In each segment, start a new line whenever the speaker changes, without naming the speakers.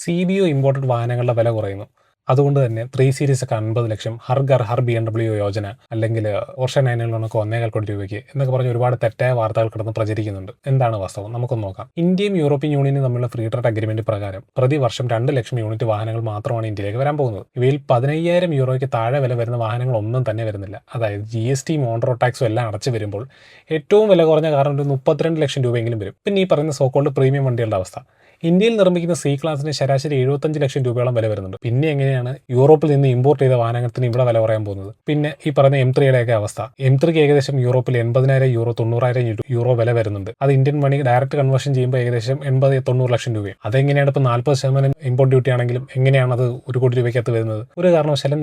CBO imported വാഹനങ്ങളുടെ വില കുറയുന്നു. അതുകൊണ്ട് തന്നെ 3 സീരീസ് ഒക്കെ 50 ലക്ഷം, ഹർ ഘർ ഹർ BMW യോജന, അല്ലെങ്കിൽ പോർഷെ 911 ഒക്കെ 1.25 കോടി രൂപയ്ക്ക് എന്നൊക്കെ പറഞ്ഞ് ഒരുപാട് തെറ്റായ വാർത്തകൾ കിടന്ന് പ്രചരിക്കുന്നുണ്ട്. എന്താണ് വാസ്തവം? നമുക്കൊന്ന് നോക്കാം. ഇന്ത്യയും യൂറോപ്യൻ യൂണിയനും തമ്മിലുള്ള ഫ്രീ ട്രേഡ് അഗ്രിമെന്റ് പ്രകാരം പ്രതിവർഷം 2 ലക്ഷം യൂണിറ്റ് വാഹനങ്ങൾ മാത്രമാണ് ഇന്ത്യയിലേക്ക് വരാൻ പോകുന്നത്. ഇവയിൽ 15,000 താഴെ വില വരുന്ന വാഹനങ്ങളൊന്നും തന്നെ വരുന്നില്ല. അതായത് GST, ഓൺ-റോഡ് ടാക്സും എല്ലാം അടച്ചു വരുമ്പോൾ ഏറ്റവും വില കുറഞ്ഞ കാരണം ഒരു 32 ലക്ഷം രൂപയെങ്കിലും വരും. പിന്നെ ഈ പറയുന്ന സോക്കോൾഡ് പ്രീമിയം വണ്ടികളുടെ അവസ്ഥ. ഇന്ത്യയിൽ നിർമ്മിക്കുന്ന C ക്ലാസിന് ശരാശരി 75 ലക്ഷം രൂപയോളം വില വരുന്നുണ്ട്. പിന്നെ എങ്ങനെയാണ് യൂറോപ്പിൽ നിന്ന് ഇമ്പോർട്ട് ചെയ്ത വാഹനത്തിന് ഇവിടെ വില കുറയാൻ പോകുന്നത്? പിന്നെ ഈ പറയുന്ന M3 ഒക്കെ അവസ്ഥ. M3 ഏകദേശം യൂറോപ്പിൽ 80,000 യൂറോ, 90,000 യൂറോ വില വരുന്നുണ്ട്. അത് ഇന്ത്യൻ മണി ഡയറക്റ്റ് കൺവേർഷൻ ചെയ്യുമ്പോൾ ഏകദേശം 80-90 ലക്ഷം രൂപയും. അതെങ്ങനെയാണ് ഇപ്പോൾ 40% ഇമ്പോർട്ട് ഡ്യൂട്ടി ആണെങ്കിലും എങ്ങനെയാണ് അത് 1 കോടി രൂപയ്ക്കകത്ത് വരുന്നത്? ഒരു കാരണവശാലും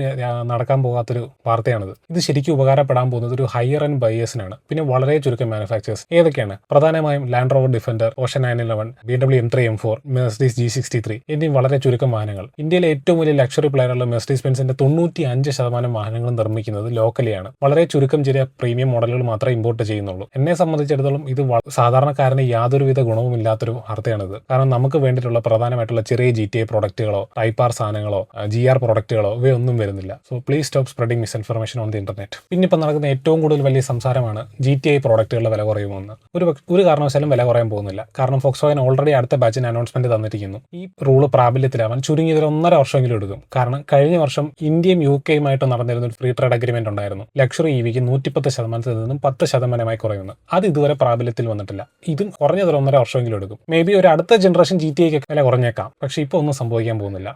നടക്കാൻ പോകാത്തൊരു വാർത്തയാണിത്. ഇത് ശരിക്കും ഉപകാരപ്പെടാൻ പോകുന്നത് ഒരു ഹയർ ആൻഡ് ബയേഴ്സിനാണ്. പിന്നെ വളരെ ചുരുക്കം മാനുഫാക്ചേഴ്സ്. ഏതൊക്കെയാണ്? പ്രധാനമായും land rover defender, Porsche 911, BMW M3 M4, Mercedes G63 എന്നീ വളരെ ചുരുക്കം വാഹനങ്ങൾ. ഇന്ത്യയിലെ ഏറ്റവും വലിയ ലക്ഷറി പ്ലെയറുള്ള മെഴ്സിഡീസ് ബെൻസിന്റെ 95% വാഹനങ്ങൾ നിർമ്മിക്കുന്നത് ലോക്കലിയാണ്. വളരെ ചുരുക്കം ചില പ്രീമിയം മോഡലുകൾ മാത്രമേ ഇമ്പോർട്ട് ചെയ്യുന്നുള്ളൂ. എന്നെ സംബന്ധിച്ചിടത്തോളം ഇത് സാധാരണക്കാരന് യാതൊരുവിധ ഗുണവും ഇല്ലാത്തൊരു വാർത്തയാണിത്. കാരണം നമുക്ക് വേണ്ടിയിട്ടുള്ള പ്രധാനമായിട്ടുള്ള ചെറിയ GTA പ്രോഡക്റ്റുകളോ Type R സാധനങ്ങളോ GR പ്രോഡക്റ്റുകളോ ഇവയൊന്നും വരുന്നില്ല. So please stop spreading misinformation on the internet. പിന്നെ ഇപ്പം നടക്കുന്ന ഏറ്റവും കൂടുതൽ വലിയ സംസാരമാണ് GTI പ്രോഡക്റ്റുകളുടെ വില കുറയുമെന്ന്. ഒരു കാരണവശാലും വില കുറയാൻ പോകുന്നില്ല. കാരണം ഫോക്സ്വാഗൻ ഓൾറെഡി അടുത്ത ബാച്ചിന് അനൗൺസ്മെന്റ് തന്നിരിക്കുന്നു. ഈ റൂള് പ്രാബല്യത്തിലാവാൻ ചുരുങ്ങിയത് 1.5 വർഷമെങ്കിലും എടുക്കും. കാരണം കഴിഞ്ഞ വർഷം ഇന്ത്യയും UK-യുമായിട്ട് നടന്നിരുന്ന ഒരു ഫ്രീ ട്രേഡ് അഗ്രിമെന്റ് ഉണ്ടായിരുന്നു. ലക്ഷറി EVക്ക് 110% നിന്നും 10% കുറയുന്നു. അത് ഇതുവരെ പ്രാബല്യത്തിൽ വന്നിട്ടില്ല. ഇതും കുറഞ്ഞത് 1.5 വർഷമെങ്കിലും എടുക്കും. മേ ബി ഒരു അടുത്ത ജനറേഷൻ GTIക്ക് വില കുറഞ്ഞേക്കാം. പക്ഷെ ഇപ്പോൾ ഒന്നും സംഭവിക്കാൻ പോകുന്നില്ല.